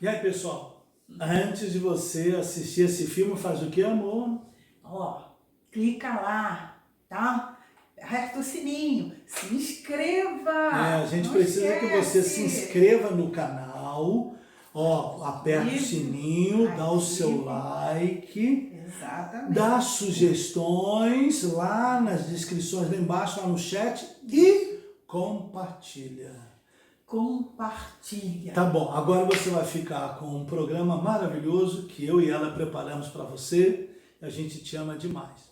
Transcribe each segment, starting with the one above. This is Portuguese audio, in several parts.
E aí, pessoal, antes de você assistir esse filme, faz o que, amor? Ó, clica lá, tá? Aperta o sininho, se inscreva! A gente Não precisa que você se esquece. inscreva no canal, ó, aperta o sininho, dá o seu like, Exatamente. dá sugestões lá nas descrições, lá embaixo, lá no chat e compartilha. Compartilha. Tá bom, agora você vai ficar com um programa maravilhoso que eu e ela preparamos para você. A gente te ama demais.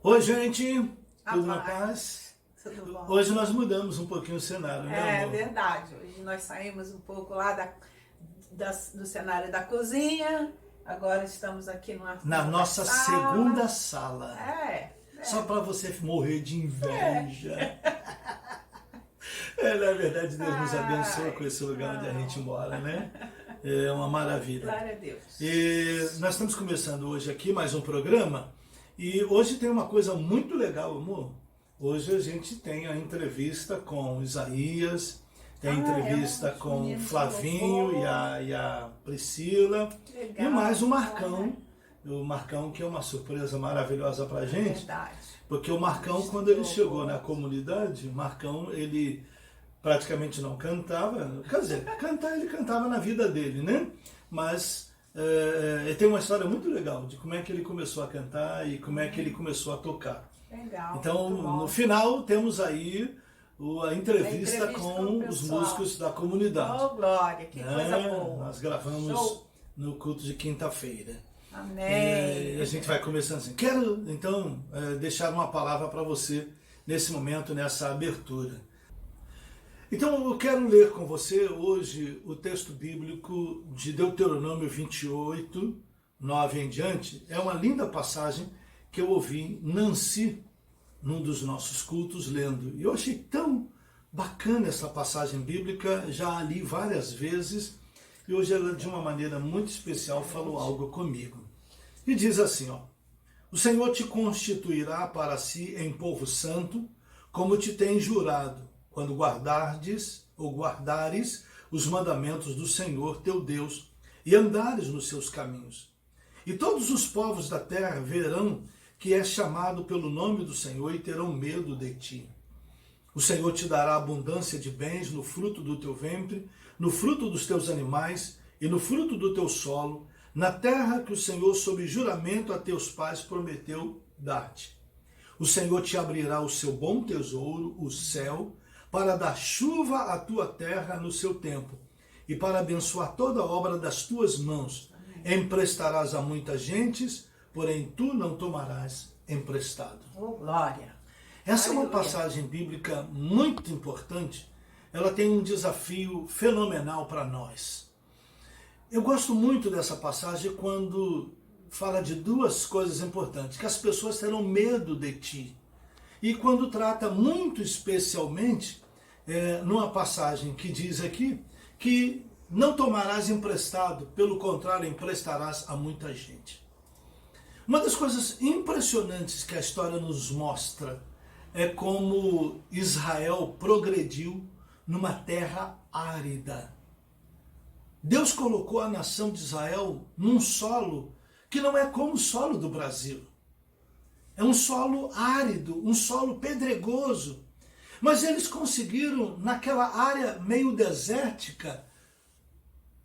Oi, gente, tudo na paz? Tudo bom? Hoje nós mudamos um pouquinho o cenário, né, É amor? verdade. Hoje nós saímos um pouco lá do cenário da cozinha. Agora estamos aqui Na nossa segunda sala. Só para você morrer de inveja. Na verdade, Deus nos abençoa com esse lugar onde a gente mora, né? É uma maravilha. Glória a Deus. E nós estamos começando hoje aqui mais um programa. E hoje tem uma coisa muito legal, amor. Hoje a gente tem a entrevista com Isaías, tem a entrevista com o Flavinho e a Priscila. Legal, e mais o Marcão. O Marcão, que é uma surpresa maravilhosa pra gente. Verdade. Porque o Marcão, quando ele chegou na comunidade, o Marcão, ele praticamente não cantava. Quer dizer, cantar ele cantava na vida dele, né? Mas ele tem uma história muito legal de como é que ele começou a cantar e como é que ele começou a tocar. Legal. Então, no final, temos aí a entrevista com os músicos da comunidade. Oh, glória, que coisa boa. Nós gravamos no culto de quinta-feira. Amém. E a gente vai começando assim. Quero, então, deixar uma palavra para você nesse momento, nessa abertura. Então, eu quero ler com você hoje o texto bíblico de Deuteronômio 28, 9 em diante. É uma linda passagem que eu ouvi Nancy, num dos nossos cultos, lendo. E eu achei tão bacana essa passagem bíblica, já a li várias vezes, e hoje ela, de uma maneira muito especial, falou algo comigo. E diz assim, ó: o Senhor te constituirá para si em povo santo, como te tem jurado, quando guardares os mandamentos do Senhor teu Deus e andares nos seus caminhos. E todos os povos da terra verão que és chamado pelo nome do Senhor e terão medo de ti. O Senhor te dará abundância de bens no fruto do teu ventre, no fruto dos teus animais e no fruto do teu solo, na terra que o Senhor, sob juramento a teus pais, prometeu dar-te. O Senhor te abrirá o seu bom tesouro, o céu, para dar chuva à tua terra no seu tempo, e para abençoar toda a obra das tuas mãos. Emprestarás a muitas gentes, porém tu não tomarás emprestado. Oh, glória. Essa é uma passagem bíblica muito importante. Ela tem um desafio fenomenal para nós. Eu gosto muito dessa passagem quando fala de duas coisas importantes: que as pessoas terão medo de ti. E quando trata muito especialmente, numa passagem que diz aqui, que não tomarás emprestado, pelo contrário, emprestarás a muita gente. Uma das coisas impressionantes que a história nos mostra é como Israel progrediu numa terra árida. Deus colocou a nação de Israel num solo que não é como o solo do Brasil. É um solo árido, um solo pedregoso. Mas eles conseguiram, naquela área meio desértica,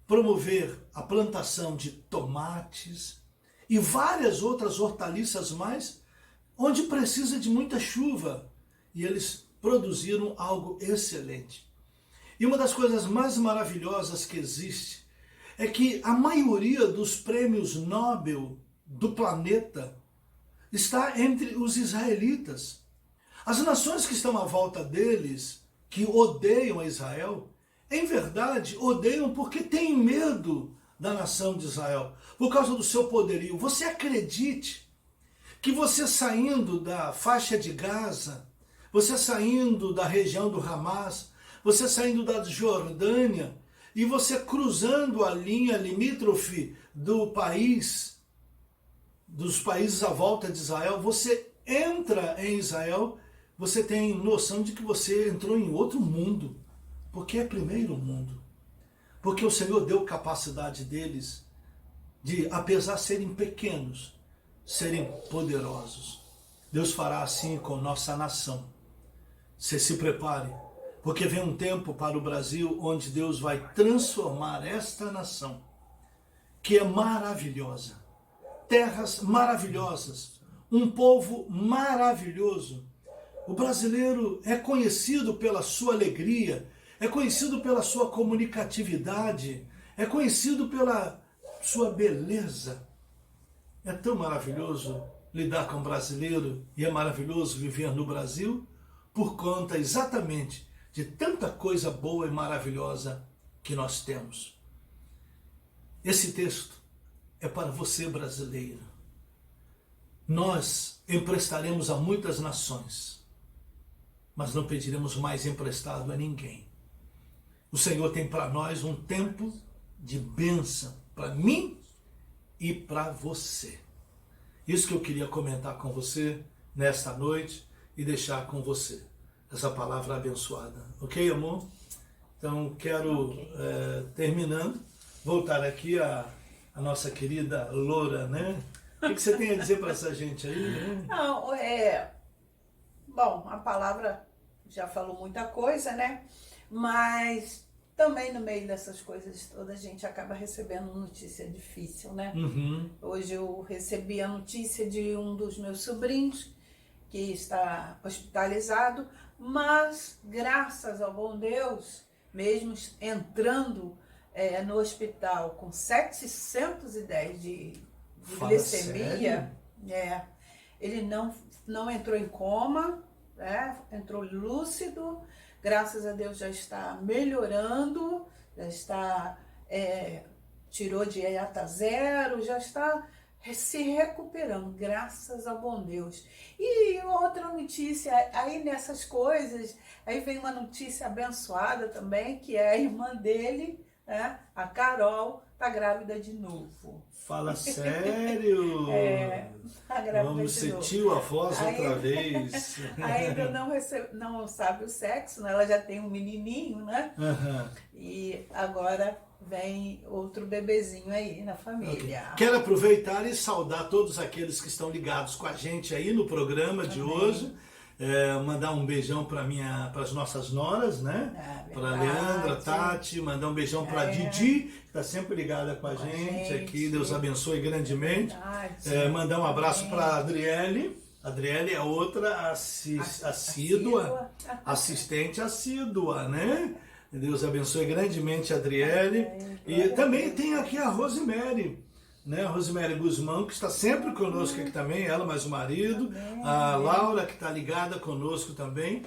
promover a plantação de tomates e várias outras hortaliças mais, onde precisa de muita chuva. E eles produziram algo excelente. E uma das coisas mais maravilhosas que existe é que a maioria dos prêmios Nobel do planeta está entre os israelitas. As nações que estão à volta deles, que odeiam a Israel, em verdade odeiam porque têm medo da nação de Israel, por causa do seu poderio. Você acredite que você saindo da faixa de Gaza, você saindo da região do Hamas, você saindo da Jordânia e você cruzando a linha limítrofe do país, dos países à volta de Israel, você entra em Israel, você tem noção de que você entrou em outro mundo, porque é primeiro mundo. Porque o Senhor deu capacidade deles de, apesar de serem pequenos, serem poderosos. Deus fará assim com nossa nação. Você se prepare, porque vem um tempo para o Brasil onde Deus vai transformar esta nação, que é maravilhosa. Terras maravilhosas, um povo maravilhoso. O brasileiro é conhecido pela sua alegria, é conhecido pela sua comunicatividade, é conhecido pela sua beleza. É tão maravilhoso lidar com o brasileiro e é maravilhoso viver no Brasil por conta exatamente de tanta coisa boa e maravilhosa que nós temos. Esse texto é para você, brasileiro. Nós emprestaremos a muitas nações, mas não pediremos mais emprestado a ninguém. O Senhor tem para nós um tempo de bênção, para mim e para você. Isso que eu queria comentar com você nesta noite e deixar com você essa palavra abençoada. Ok, amor? Então, quero, terminando, voltar aqui a nossa querida Loura, né? O que você tem a dizer para essa gente aí? Né? Não, bom, a palavra já falou muita coisa, né? Mas também no meio dessas coisas todas a gente acaba recebendo notícia difícil, né? Uhum. Hoje eu recebi a notícia de um dos meus sobrinhos que está hospitalizado, mas graças ao bom Deus, mesmo entrando no hospital com 710 de glicemia, ele não entrou em coma, entrou lúcido, graças a Deus já está melhorando, já está, tirou dieta zero, já está se recuperando, graças ao bom Deus. E outra notícia, aí nessas coisas, aí vem uma notícia abençoada também, que é a irmã dele, a Carol, está grávida de novo. Fala sério? Tá grávida Vamos de ser novo. tio avós outra vez. Ainda não sabe o sexo, né? Ela já tem um menininho, né? Uhum. E agora vem outro bebezinho aí na família. Okay. Quero aproveitar e saudar todos aqueles que estão ligados com a gente aí no programa de hoje. Mandar um beijão para as nossas noras, né? Para Leandra, Tati, mandar um beijão para Didi, que está sempre ligada com a gente aqui. Deus abençoe grandemente. Mandar um abraço para a Adriele. A Adriele é outra assistente assídua, né? Deus abençoe grandemente a Adriele. E também tem aqui a Rosemary, né? A Rosemary Guzmão, que está sempre conosco aqui também, ela mais o marido. Amém. A Laura, que está ligada conosco também.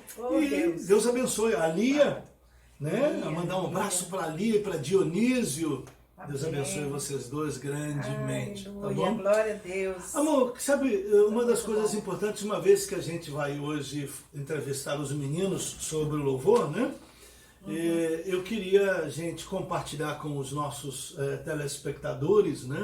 Deus abençoe. A Lia, né? Mandar um abraço para a Lia e para Dionísio. Amém. Deus abençoe vocês dois grandemente. Tá bom? Glória a Deus. Amor, sabe, uma das coisas importantes, uma vez que a gente vai hoje entrevistar os meninos sobre o louvor, né? Eu queria, gente, compartilhar com os nossos telespectadores, né,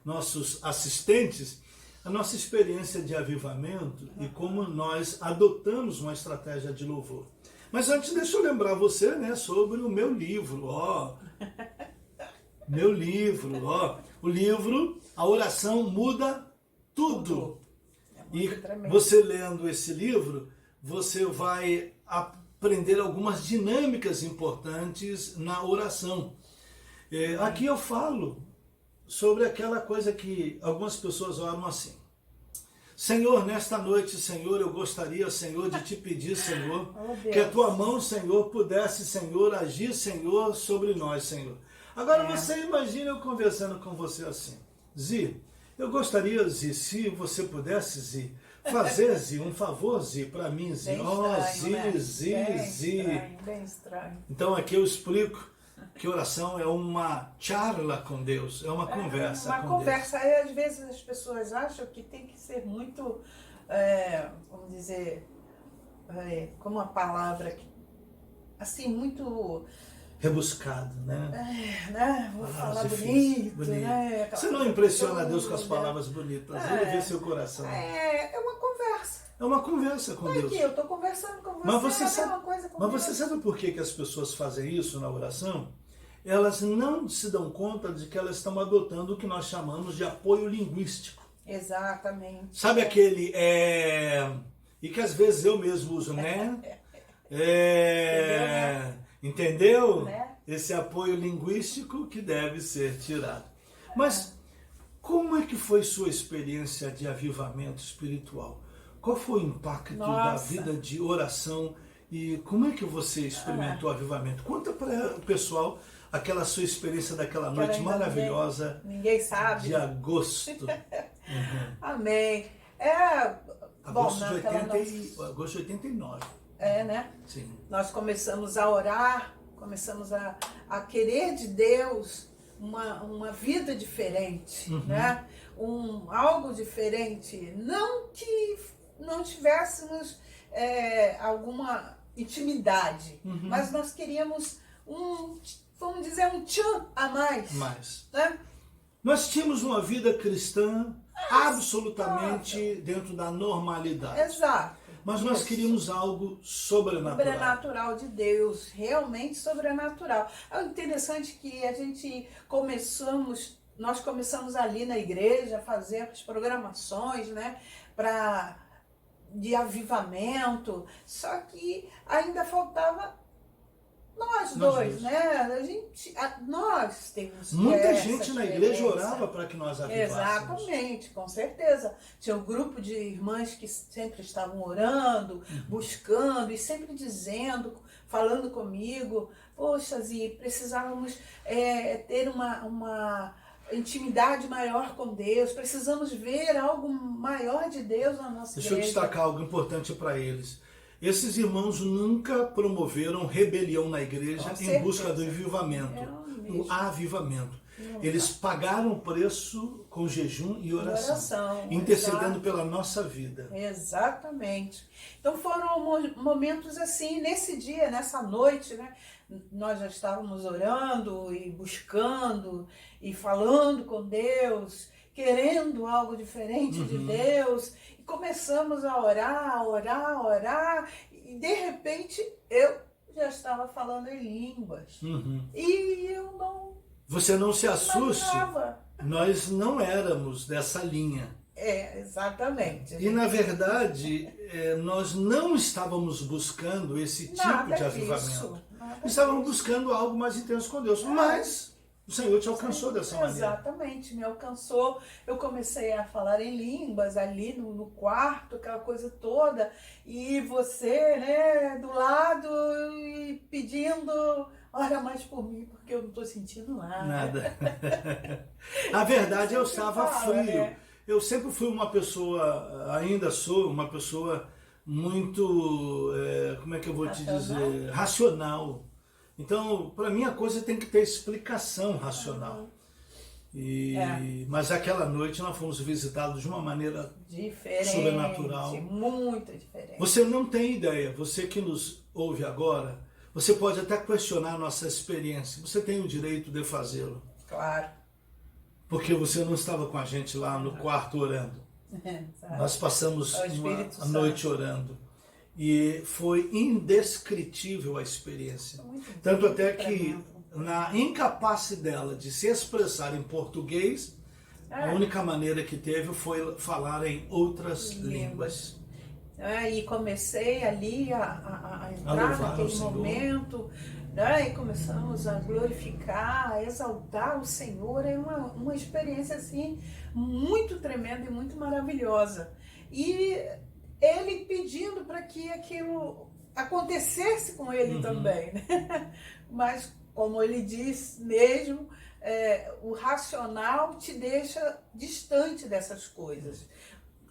nossos assistentes, a nossa experiência de avivamento e como nós adotamos uma estratégia de louvor. Mas antes, deixa eu lembrar você, né, sobre o meu livro, Meu livro, o livro A Oração Muda Tudo. E você lendo esse livro, você vai aprender algumas dinâmicas importantes na oração. Aqui eu falo sobre aquela coisa que algumas pessoas oram assim. Senhor, nesta noite, Senhor, eu gostaria, Senhor, de te pedir, Senhor, que a tua mão, Senhor, pudesse, Senhor, agir, Senhor, sobre nós, Senhor. Agora você imagina eu conversando com você assim. Zi, eu gostaria, Zi, se você pudesse, Zi, fazer, Zi, um favor, Zi, para mim, Zi. Zi. Bem estranho. Então aqui eu explico que oração é uma charla com Deus, é uma conversa com Deus. Uma conversa. Aí às vezes as pessoas acham que tem que ser muito, vamos dizer, como uma palavra, assim, muito... rebuscado, né? Vou falar bonito, né? Você não impressiona Deus com as palavras bonitas, ele vê seu coração. É uma conversa. É uma conversa com Deus. Aqui, eu estou conversando com você, mas você sabe, uma coisa com mas Deus. você sabe por que as pessoas fazem isso na oração? elas não se dão conta de que elas estão adotando o que nós chamamos de apoio linguístico. Exatamente. Sabe aquele e que às vezes eu mesmo uso, né? Entendeu? Né? Esse apoio linguístico que deve ser tirado. Mas como é que foi sua experiência de avivamento espiritual? Qual foi o impacto da vida de oração e como é que você experimentou o avivamento? Conta para o pessoal aquela sua experiência daquela noite maravilhosa. Ninguém sabe. De agosto. Amém. Agosto de 89. Né? Sim. Nós começamos a orar, começamos a querer de Deus uma vida diferente, né? Algo diferente. Não que não tivéssemos alguma intimidade, mas nós queríamos vamos dizer, um tchan a mais. Né? Nós tínhamos uma vida cristã absolutamente dentro da normalidade. Exato. Mas nós queríamos algo sobrenatural. Sobrenatural de Deus, realmente sobrenatural. É interessante que nós começamos ali na igreja a fazer as programações, né, de avivamento, só que ainda faltava nós dois, né? Nós temos muita gente na igreja orava para que nós avivássemos. Exatamente, com certeza. Tinha um grupo de irmãs que sempre estavam orando, buscando e sempre dizendo, falando comigo, poxa, Zi, precisávamos ter uma intimidade maior com Deus, precisamos ver algo maior de Deus na nossa igreja. Deixa eu destacar algo importante para eles. Esses irmãos nunca promoveram rebelião na igreja em busca do avivamento, do avivamento. Eles pagaram o preço com jejum e oração, intercedendo pela nossa vida. Exatamente. Então foram momentos assim, nesse dia, nessa noite, né? Nós já estávamos orando e buscando e falando com Deus, querendo algo diferente de Deus. E começamos a orar, e de repente eu já estava falando em línguas. E eu não... Você não se assuste, nós não éramos dessa linha. Exatamente. E na verdade, nós não estávamos buscando esse tipo de avivamento. Estávamos buscando algo mais intenso com Deus, mas o Senhor te alcançou dessa maneira. Exatamente, me alcançou. Eu comecei a falar em línguas ali no quarto, aquela coisa toda, e você, né, do lado, e pedindo, ora mais por mim, porque eu não estou sentindo nada. A verdade, eu estava frio. Né? Eu sempre fui uma pessoa, ainda sou uma pessoa muito, como é que eu vou te dizer, racional. Então, para mim, a coisa tem que ter explicação racional. Mas aquela noite nós fomos visitados de uma maneira sobrenatural. Muito diferente. Você não tem ideia, você que nos ouve agora, você pode até questionar a nossa experiência. Você tem o direito de fazê-lo. Claro. Porque você não estava com a gente lá no quarto orando. Nós passamos a noite orando. E foi indescritível a experiência. Tanto até que na incapacidade dela de se expressar em português, a única maneira que teve foi falar em outras línguas. E comecei ali a entrar naquele momento, né? E começamos a glorificar, a exaltar o Senhor. É uma experiência assim muito tremenda e muito maravilhosa. E ele pedindo para que aquilo acontecesse com ele também, né? Mas, como ele diz mesmo, o racional te deixa distante dessas coisas.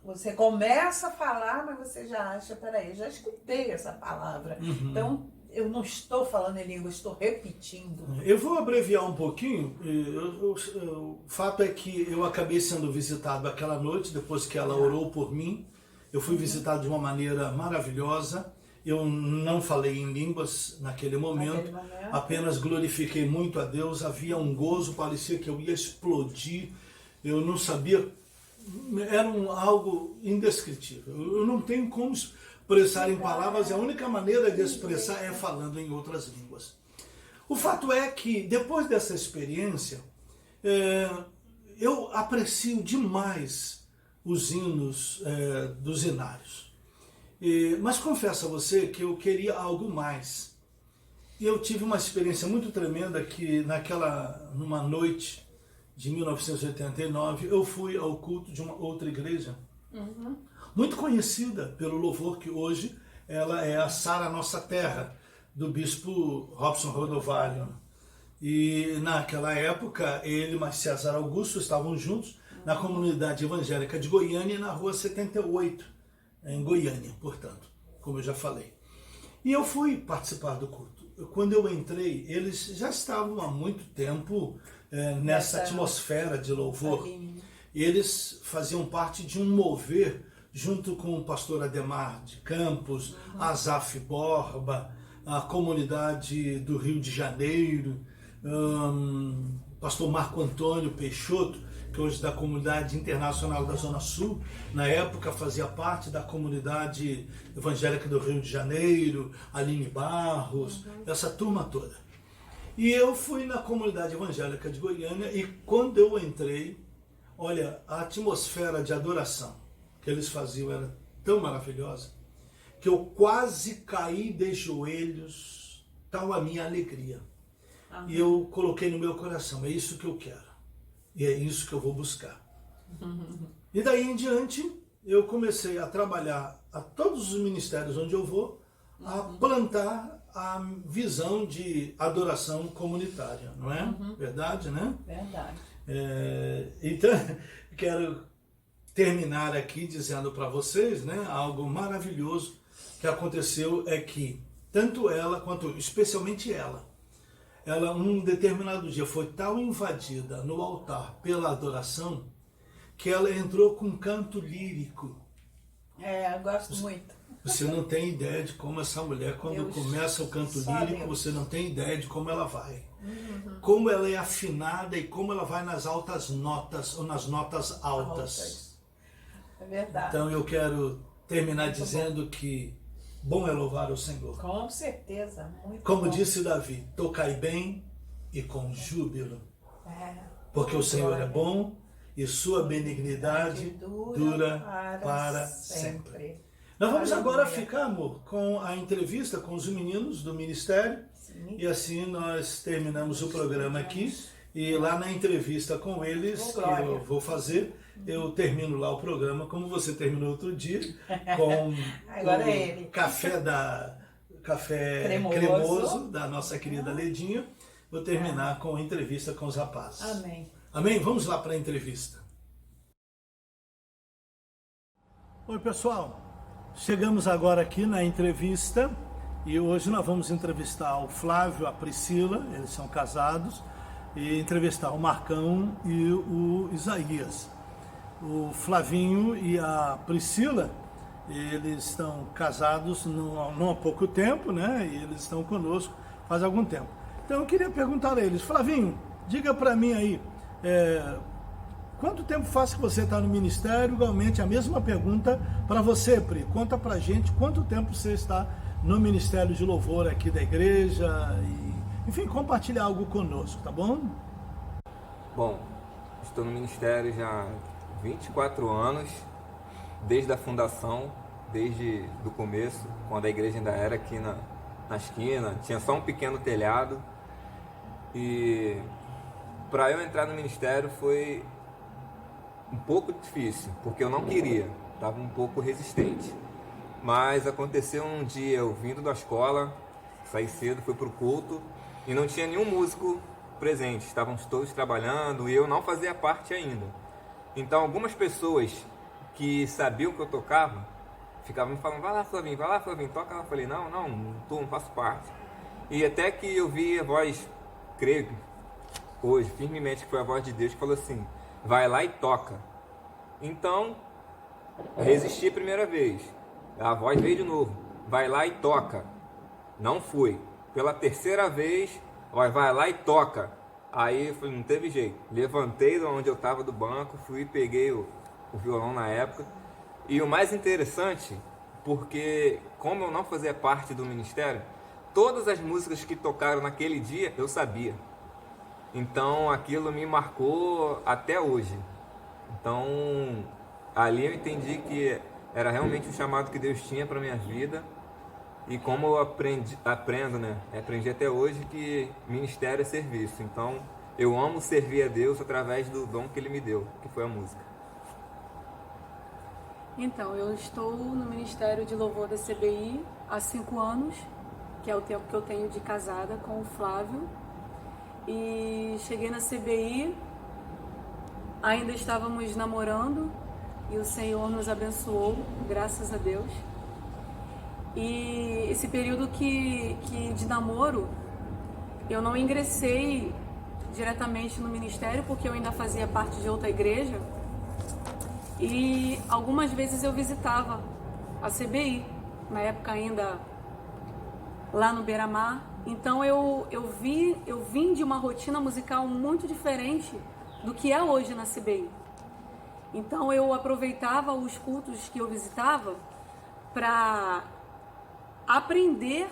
Você começa a falar, mas você já acha, peraí, já escutei essa palavra. Então, eu não estou falando em língua, estou repetindo. Eu vou abreviar um pouquinho. O fato é que eu acabei sendo visitado aquela noite, depois que ela orou por mim. Eu fui visitado de uma maneira maravilhosa. Eu não falei em línguas naquele momento, apenas glorifiquei muito a Deus. Havia um gozo, parecia que eu ia explodir. Eu não sabia, era algo indescritível. Eu não tenho como expressar em palavras, a única maneira de expressar é falando em outras línguas. O fato é que, depois dessa experiência, eu aprecio demais os hinos dos hinários. Mas confesso a você que eu queria algo mais. E eu tive uma experiência muito tremenda que numa noite de 1989, eu fui ao culto de uma outra igreja, muito conhecida pelo louvor que hoje ela é a Sara Nossa Terra, do bispo Robson Rodovalho. E naquela época, ele e César Augusto estavam juntos na comunidade evangélica de Goiânia, na rua 78, em Goiânia, portanto, como eu já falei. E eu fui participar do culto. Quando eu entrei, eles já estavam há muito tempo nessa atmosfera de louvor. Eles faziam parte de um mover junto com o pastor Ademar de Campos, Asaf Borba, a comunidade do Rio de Janeiro, pastor Marco Antônio Peixoto, que hoje é da comunidade internacional da Zona Sul, na época fazia parte da comunidade evangélica do Rio de Janeiro, Aline Barros, essa turma toda. E eu fui na comunidade evangélica de Goiânia e quando eu entrei, olha, a atmosfera de adoração que eles faziam era tão maravilhosa que eu quase caí de joelhos, tal a minha alegria. E eu coloquei no meu coração, é isso que eu quero. E é isso que eu vou buscar. E daí em diante, eu comecei a trabalhar a todos os ministérios onde eu vou, a plantar a visão de adoração comunitária, não é? Verdade, né? Verdade. Então, quero terminar aqui dizendo para vocês, né, algo maravilhoso que aconteceu é que tanto ela quanto, especialmente ela, um determinado dia foi tão invadida no altar pela adoração que ela entrou com um canto lírico. Eu gosto muito. Você não tem ideia de como essa mulher, quando começa o canto lírico, você não tem ideia de como ela vai. Como ela é afinada e como ela vai nas altas notas ou nas notas altas. É verdade. Então eu quero terminar dizendo que bom é louvar o Senhor. Com certeza, muito Como bom. disse Davi, tocai bem e com júbilo. Porque o Senhor é bom e sua benignidade dura para sempre. Nós vamos agora ficar, amor, com a entrevista com os meninos do ministério. Sim. E assim nós terminamos o programa aqui. E lá na entrevista com eles, que eu vou fazer, eu termino lá o programa, como você terminou outro dia, com o café cremoso da nossa querida Ledinha. Vou terminar com a entrevista com os rapazes. Amém. Amém? Vamos lá para a entrevista. Oi, pessoal. Chegamos agora aqui na entrevista e hoje nós vamos entrevistar o Flávio e a Priscila, eles são casados, e entrevistar o Marcão e o Isaías. O Flavinho e a Priscila, eles estão casados não há pouco tempo, né? E eles estão conosco faz algum tempo. Então eu queria perguntar a eles, Flavinho, diga para mim aí, quanto tempo faz que você está no ministério? Igualmente a mesma pergunta para você, Pri. Conta pra gente quanto tempo você está no Ministério de Louvor aqui da igreja e, enfim, compartilha algo conosco, tá bom? Bom, estou no ministério já há 24 anos, desde a fundação, desde o começo, quando a igreja ainda era aqui na esquina, tinha só um pequeno telhado. E para eu entrar no ministério foi um pouco difícil, porque eu não queria, estava um pouco resistente. Mas aconteceu um dia, eu vindo da escola, saí cedo, fui para o culto e não tinha nenhum músico presente, estavam todos trabalhando e eu não fazia parte ainda. Então algumas pessoas que sabiam que eu tocava, ficavam me falando, vai lá Flavinho, toca lá. Eu falei, não faço parte. E até que eu vi a voz, creio hoje, firmemente, que foi a voz de Deus que falou assim, vai lá e toca. Então, resisti a primeira vez. A voz veio de novo, vai lá e toca. Não fui. Pela terceira vez, vai lá e toca. Aí eu falei, não teve jeito. Levantei de onde eu estava do banco, fui e peguei o violão na época. E o mais interessante, porque como eu não fazia parte do ministério, todas as músicas que tocaram naquele dia eu sabia. Então aquilo me marcou até hoje. Então ali eu entendi que era realmente o chamado que Deus tinha para minha vida. E como eu aprendo, né? Aprendi até hoje que ministério é serviço. Então eu amo servir a Deus através do dom que Ele me deu, que foi a música. Então, eu estou no Ministério de Louvor da CBI há 5 anos, que é o tempo que eu tenho de casada com o Flávio. E cheguei na CBI, ainda estávamos namorando e o Senhor nos abençoou, graças a Deus. E esse período que de namoro, eu não ingressei diretamente no ministério porque eu ainda fazia parte de outra igreja. E algumas vezes eu visitava a CBI, na época ainda lá no Beira-Mar. Então eu vim de uma rotina musical muito diferente do que é hoje na CBI. Então eu aproveitava os cultos que eu visitava para aprender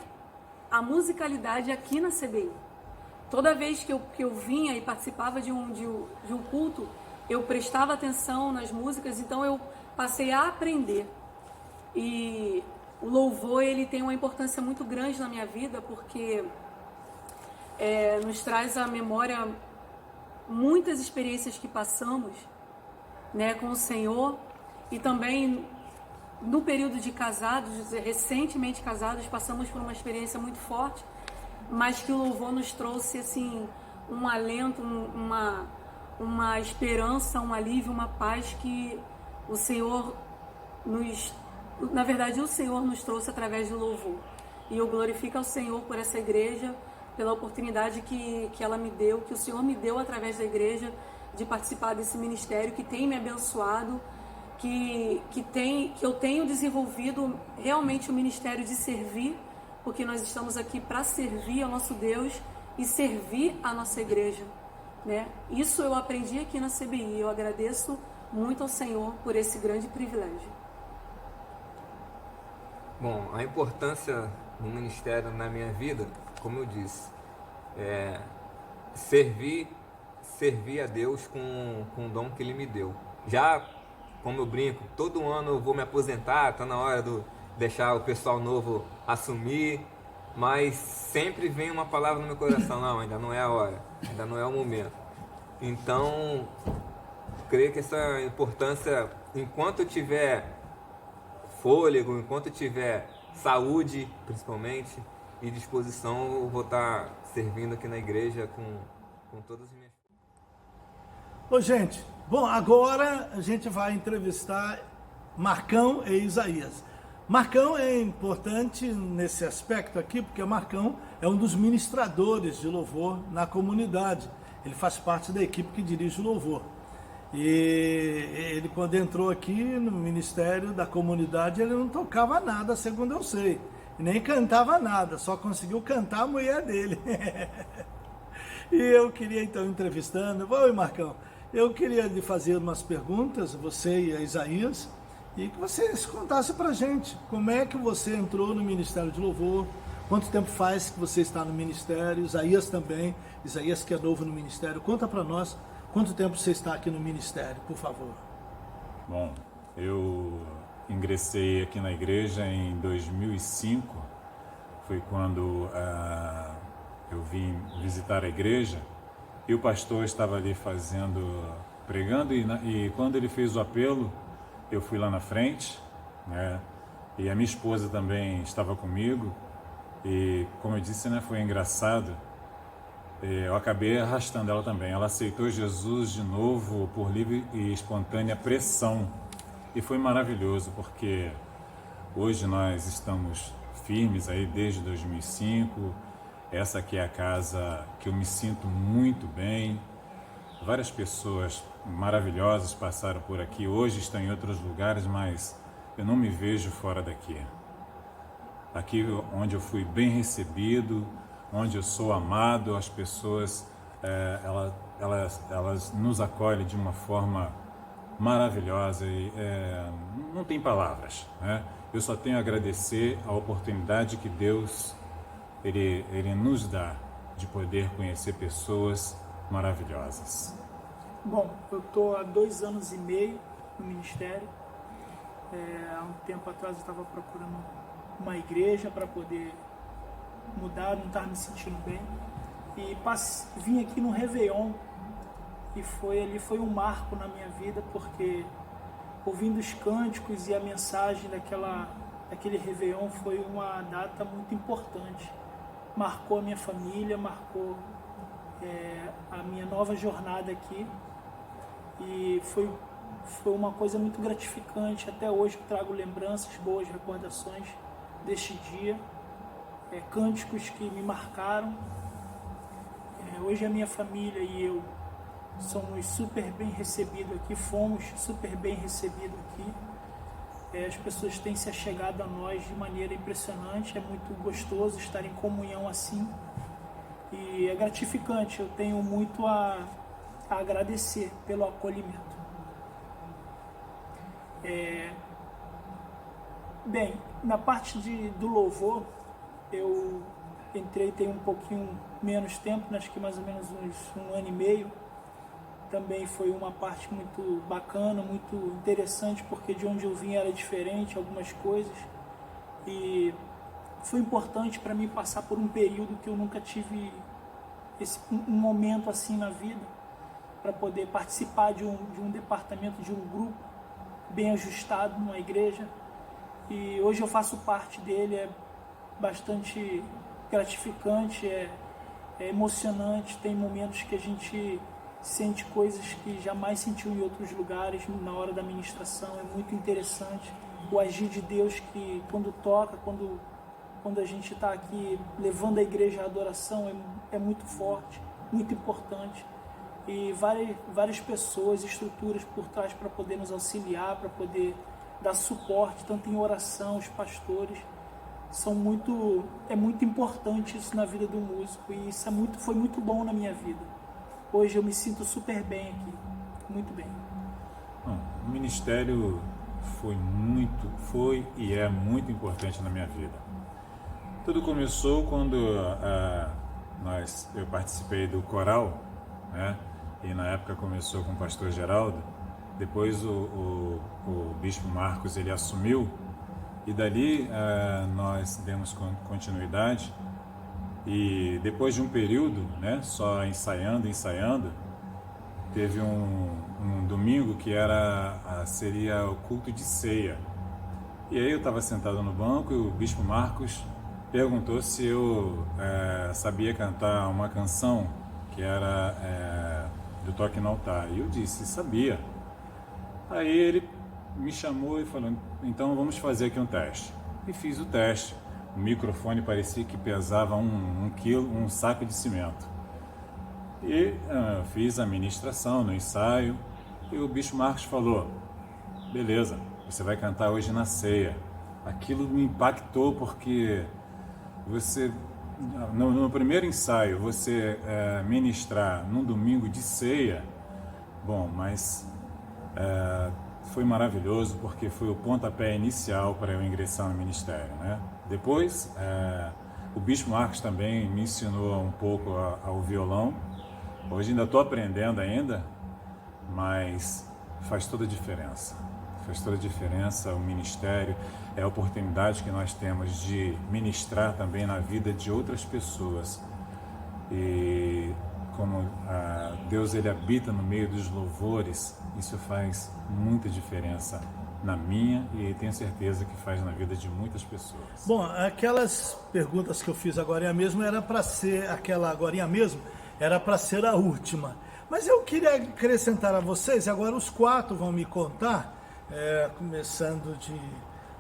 a musicalidade aqui na CBI. Toda vez que eu vinha e participava de um culto, eu prestava atenção nas músicas, então eu passei a aprender. E o louvor, ele tem uma importância muito grande na minha vida, porque nos traz à memória muitas experiências que passamos, né, com o Senhor. E também no período de casados, recentemente casados, passamos por uma experiência muito forte, mas que o louvor nos trouxe assim um alento, uma esperança, um alívio, uma paz que o Senhor na verdade o Senhor nos trouxe através do louvor. E eu glorifico ao Senhor por essa igreja, pela oportunidade que ela me deu, que o Senhor me deu através da igreja, de participar desse ministério que tem me abençoado, que eu tenho desenvolvido realmente o ministério de servir, porque nós estamos aqui para servir ao nosso Deus e servir a nossa igreja, né? Isso eu aprendi aqui na CBI. Eu agradeço muito ao Senhor por esse grande privilégio. Bom, a importância do ministério na minha vida, como eu disse, é servir a Deus com o dom que Ele me deu. Já, como eu brinco, todo ano eu vou me aposentar, está na hora de deixar o pessoal novo assumir, mas sempre vem uma palavra no meu coração: não, ainda não é a hora, ainda não é o momento. Então, creio que essa importância, enquanto eu tiver fôlego, enquanto eu tiver saúde, principalmente, e disposição, eu vou estar servindo aqui na igreja com todas as minhas... Ô, gente, bom, agora a gente vai entrevistar Marcão e Isaías. Marcão é importante nesse aspecto aqui, porque Marcão é um dos ministradores de louvor na comunidade. Ele faz parte da equipe que dirige o louvor. E ele, quando entrou aqui no ministério da comunidade, ele não tocava nada, segundo eu sei. E nem cantava nada, só conseguiu cantar a mulher dele. E eu queria, então, entrevistando... Oi, Marcão, eu queria lhe fazer umas perguntas, você e a Isaías, e que vocês contassem pra gente como é que você entrou no Ministério de Louvor, quanto tempo faz que você está no ministério, Isaías também, Isaías que é novo no ministério. Conta pra nós quanto tempo você está aqui no ministério, por favor. Bom, eu ingressei aqui na igreja em 2005, foi quando eu vim visitar a igreja e o pastor estava ali pregando e quando ele fez o apelo, eu fui lá na frente, né? E a minha esposa também estava comigo e, como eu disse, né, foi engraçado. Eu acabei arrastando ela também. Ela aceitou Jesus de novo por livre e espontânea pressão. E foi maravilhoso, porque hoje nós estamos firmes aí desde 2005. Essa aqui é a casa que eu me sinto muito bem. Várias pessoas maravilhosas passaram por aqui. Hoje estão em outros lugares, mas eu não me vejo fora daqui. Aqui onde eu fui bem recebido, onde eu sou amado, as pessoas elas nos acolhem de uma forma maravilhosa e não tem palavras, né? Eu só tenho a agradecer a oportunidade que Deus Ele nos dá de poder conhecer pessoas maravilhosas. Bom, eu estou há 2 anos e meio no ministério. Há um tempo atrás eu estava procurando uma igreja para poder mudar, não estava me sentindo bem. E vim aqui no Réveillon e foi um marco na minha vida, porque ouvindo os cânticos e a mensagem daquele Réveillon foi uma data muito importante. Marcou a minha família, marcou a minha nova jornada aqui, e foi uma coisa muito gratificante. Até hoje eu trago lembranças, boas recordações deste dia, cânticos que me marcaram. Hoje a minha família e eu somos super bem recebidos aqui, fomos super bem recebidos aqui. As pessoas têm se achegado a nós de maneira impressionante, é muito gostoso estar em comunhão assim, e é gratificante. Eu tenho muito a agradecer pelo acolhimento. Bem, na parte do louvor, eu entrei tem um pouquinho menos tempo, acho que mais ou menos um ano e meio. Também foi uma parte muito bacana, muito interessante, porque de onde eu vim era diferente, algumas coisas. E foi importante para mim passar por um período que eu nunca tive um momento assim na vida, para poder participar de um departamento, de um grupo bem ajustado numa igreja. E hoje eu faço parte dele, é bastante gratificante, é emocionante. Tem momentos que a gente sente coisas que jamais sentiu em outros lugares na hora da ministração. É muito interessante o agir de Deus, que quando toca, quando a gente está aqui levando a igreja à adoração, é muito forte, muito importante. E várias pessoas, estruturas por trás para poder nos auxiliar, para poder dar suporte, tanto em oração, os pastores. É muito importante isso na vida do músico, e isso foi muito bom na minha vida. Hoje eu me sinto super bem aqui, muito bem. O ministério foi e é muito importante na minha vida. Tudo começou quando eu participei do coral, né? E na época começou com o pastor Geraldo. Depois o bispo Marcos ele assumiu, e dali nós demos continuidade. E depois de um período, né, só ensaiando, teve um domingo que seria o culto de ceia. E aí eu estava sentado no banco e o bispo Marcos perguntou se eu sabia cantar uma canção que era do Toque no Altar. E eu disse, sabia. Aí ele me chamou e falou, então vamos fazer aqui um teste. E fiz o teste. O microfone parecia que pesava um quilo, um saco de cimento. E fiz a ministração no ensaio, e o bispo Marcos falou, beleza, você vai cantar hoje na ceia. Aquilo me impactou, porque você, no primeiro ensaio, você ministrar num domingo de ceia, bom, mas foi maravilhoso, porque foi o pontapé inicial para eu ingressar no ministério, né? Depois, o bispo Marcos também me ensinou um pouco ao violão. Hoje ainda estou aprendendo ainda, mas faz toda a diferença. Faz toda a diferença o ministério, é a oportunidade que nós temos de ministrar também na vida de outras pessoas. E como Deus ele habita no meio dos louvores, isso faz muita diferença na minha, e tenho certeza que faz na vida de muitas pessoas. Bom, aquelas perguntas que eu fiz agora mesmo era para ser a última. Mas eu queria acrescentar a vocês, agora os 4 vão me contar, começando de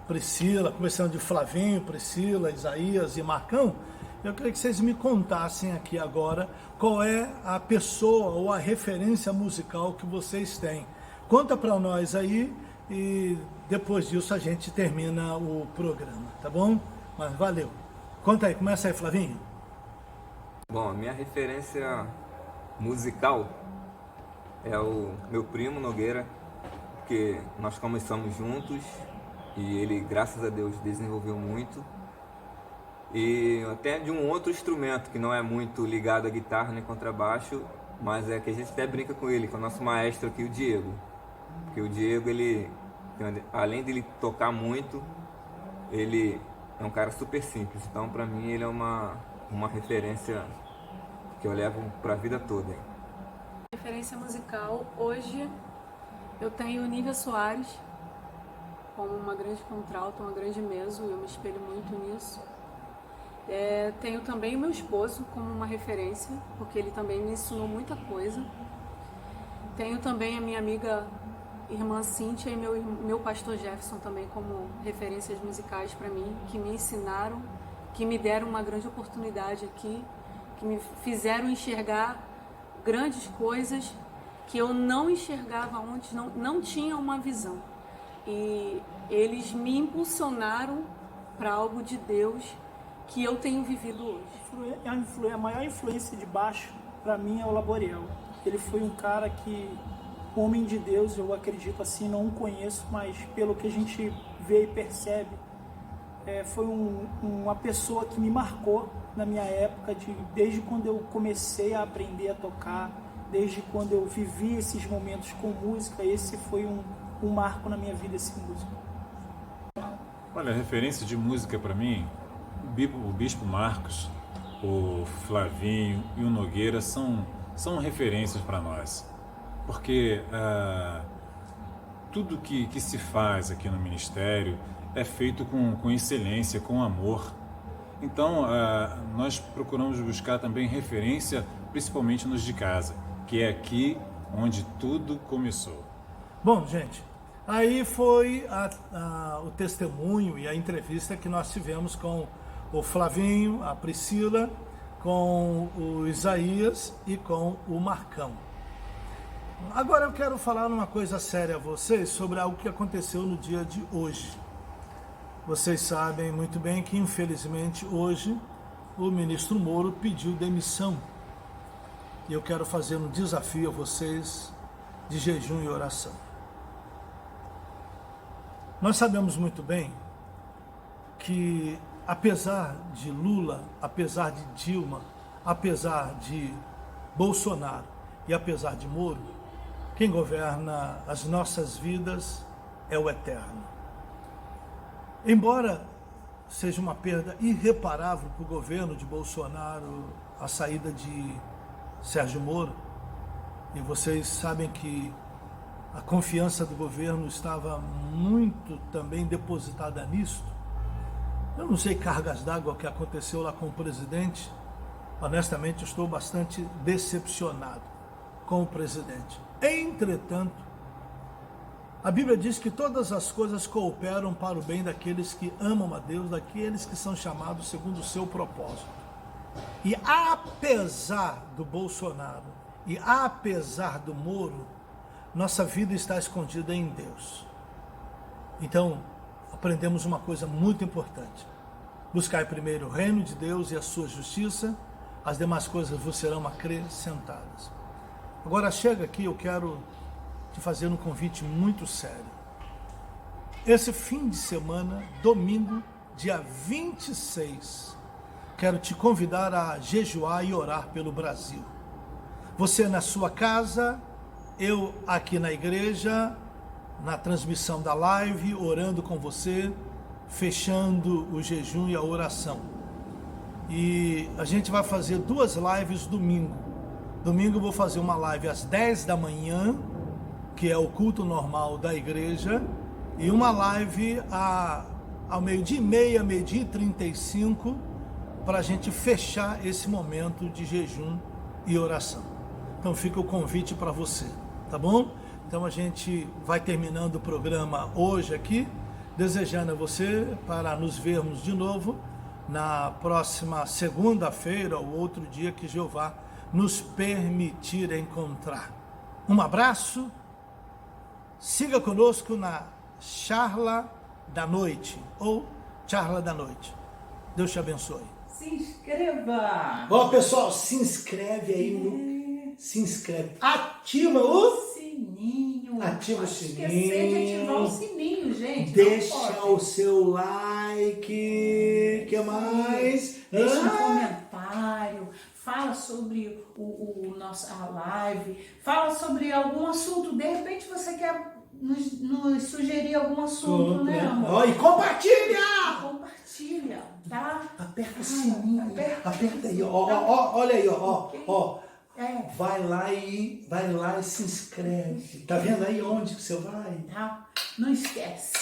Priscila, começando de Flavinho, Priscila, Isaías e Marcão. Eu queria que vocês me contassem aqui agora qual é a pessoa ou a referência musical que vocês têm. Conta para nós aí, e depois disso a gente termina o programa, tá bom? Mas valeu. Conta aí, começa aí, Flavinho. Bom, a minha referência musical é o meu primo Nogueira, que nós começamos juntos e ele, graças a Deus, desenvolveu muito. e até de um outro instrumento que não é muito ligado à guitarra nem contrabaixo, mas é que a gente até brinca com ele, que é o nosso maestro aqui, o Diego. Porque o Diego, ele, além de ele tocar muito, ele é um cara super simples. Então, para mim, ele é uma referência que eu levo para a vida toda. Referência musical, hoje eu tenho Nívia Soares como uma grande contralto, uma grande mezzo, e eu me espelho muito nisso. Tenho também o meu esposo como uma referência, porque ele também me ensinou muita coisa. Tenho também a minha amiga irmã Cíntia e meu pastor Jefferson também como referências musicais para mim, que me ensinaram, que me deram uma grande oportunidade aqui, que me fizeram enxergar grandes coisas que eu não enxergava antes, não tinha uma visão. E eles me impulsionaram para algo de Deus que eu tenho vivido hoje. A maior influência de baixo, para mim, é o Laboriel. Ele foi um cara que, homem de Deus, eu acredito assim, não o conheço, mas pelo que a gente vê e percebe, foi uma pessoa que me marcou na minha época, desde quando eu comecei a aprender a tocar, desde quando eu vivi esses momentos com música. Esse foi um marco na minha vida, esse músico. Olha, a referência de música para mim, o Bispo Marcos, o Flavinho e o Nogueira são referências para nós, porque tudo que se faz aqui no ministério é feito com excelência, com amor. Então, nós procuramos buscar também referência, principalmente nos de casa, que é aqui onde tudo começou. Bom, gente, aí foi o testemunho e a entrevista que nós tivemos com o Flavinho, a Priscila, com o Isaías e com o Marcão. Agora eu quero falar uma coisa séria a vocês sobre algo que aconteceu no dia de hoje. Vocês sabem muito bem que, infelizmente, hoje o ministro Moro pediu demissão. E eu quero fazer um desafio a vocês de jejum e oração. Nós sabemos muito bem que, apesar de Lula, apesar de Dilma, apesar de Bolsonaro e apesar de Moro, quem governa as nossas vidas é o Eterno. Embora seja uma perda irreparável para o governo de Bolsonaro a saída de Sérgio Moro, e vocês sabem que a confiança do governo estava muito também depositada nisto. Eu não sei cargas d'água que aconteceu lá com o presidente. Honestamente, estou bastante decepcionado com o presidente. Entretanto, a Bíblia diz que todas as coisas cooperam para o bem daqueles que amam a Deus, daqueles que são chamados segundo o seu propósito. E apesar do Bolsonaro e apesar do Moro, nossa vida está escondida em Deus. Então, aprendemos uma coisa muito importante. Buscai primeiro o reino de Deus e a sua justiça, as demais coisas vos serão acrescentadas. Agora chega aqui, eu quero te fazer um convite muito sério. Esse fim de semana, domingo, dia 26, quero te convidar a jejuar e orar pelo Brasil. Você na sua casa, eu aqui na igreja, na transmissão da live, orando com você, fechando o jejum e a oração. E a gente vai fazer 2 lives domingo. Domingo eu vou fazer uma live às 10 da manhã, que é o culto normal da igreja, e uma live ao 12h30, 12h35, para a gente fechar esse momento de jejum e oração. Então fica o convite para você, tá bom? Então a gente vai terminando o programa hoje aqui, desejando a você para nos vermos de novo na próxima segunda-feira ou outro dia que Jeová nos permitir encontrar. Um abraço, siga conosco na Charla da Noite, ou Charla da Noite. Deus te abençoe. Se inscreva! Ó, pessoal, se inscreve aí no... Se inscreve. Ativa o... Sininho! Ativa o Esquecer de ativar o sininho. sininho, gente. Deixa não pode. o seu like. Que mais? Deixa um comentário, fala sobre a live, fala sobre algum assunto. De repente você quer nos sugerir algum assunto, né, amor? Ó, e compartilha! Compartilha, tá? Aperta o sininho. Aperta Aperta aí, ó, olha aí, Ok. ó. É, Vai lá e se inscreve. Tá vendo aí onde que você vai? tá? Não esquece.